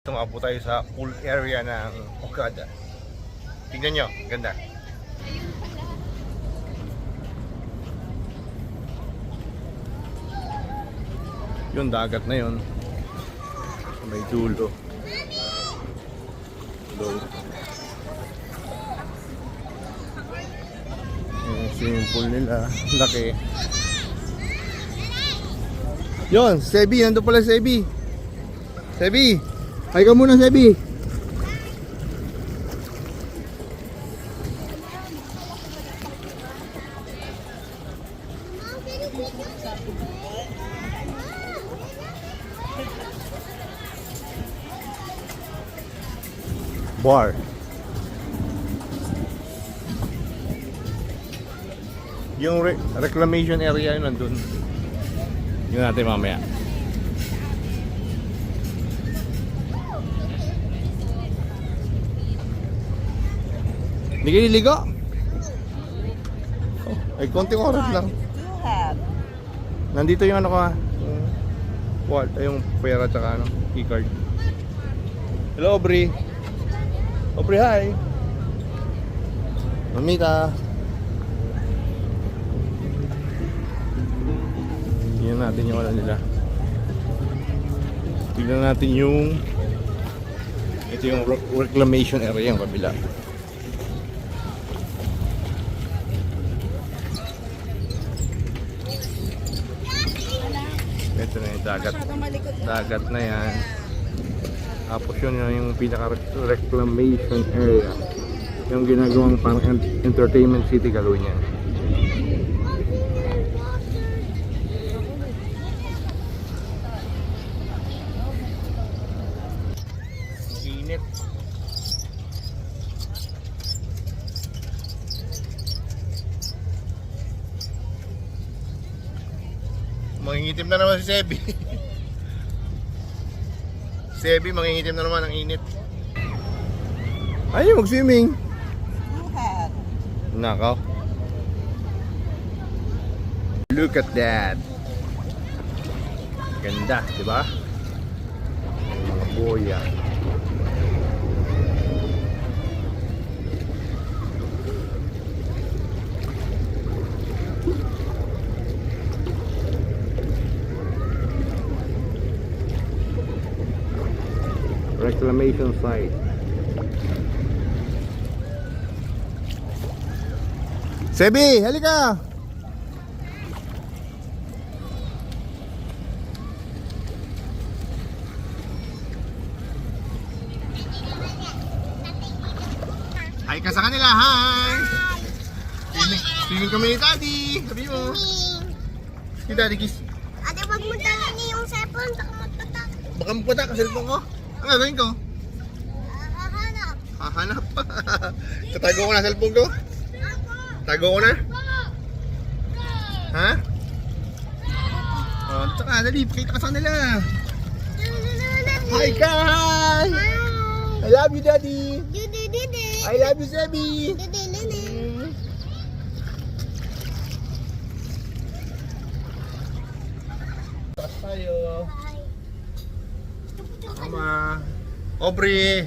Tumaka po tayo sa pool area ng Okada. Tingnan nyo, ganda. Yung dagat na yun. May dulo. Yung swimming pool nila, laki. Yun, Sebi, nandun pala Sebi. Sebi, hi ka muna Sebi. Bar. Yung reclamation area yun nandun. Yun natin mamaya. Hindi kayo niligo? Oh, ay konting oras lang. Nandito yung ano ka. Yung pera tsaka ano, keycard. Hello Aubrey. Aubrey, hi. Mamita. Tingnan natin yung ano nila. Tingnan natin yung ito yung reclamation area yung kabila. Ito na yung dagat. Dagat na yan. Tapos yun yung pinaka-reclamation area. Yung ginagawang parang entertainment city gagawin yan. Init. Mangingitim na naman si Sebi. Sebi, mangingitim na naman ang init. Ayaw mag-swimming. Nakaw. Look at that. Ganda, di ba? Mga boya. Reclamation site. Sebi, halika. Hi ka sa kanila, hi. Swimming kami ni Daddy. Sabi mo. Si Daddy kiss. Ate, wag mo tangin yung cellphone, baka magpatak. Baka magpatak ang cellphone ko. Ano gagawin ko? Hahanap. Hahanap. Tatago ko na cellphone ko? Tago ko na? Ha? Oh, tsaka, dali, pakita ka sa kanila. Hi, Kai! I love you, Daddy! I love you, Sebi! Takas tayo. Mama. Aubrey.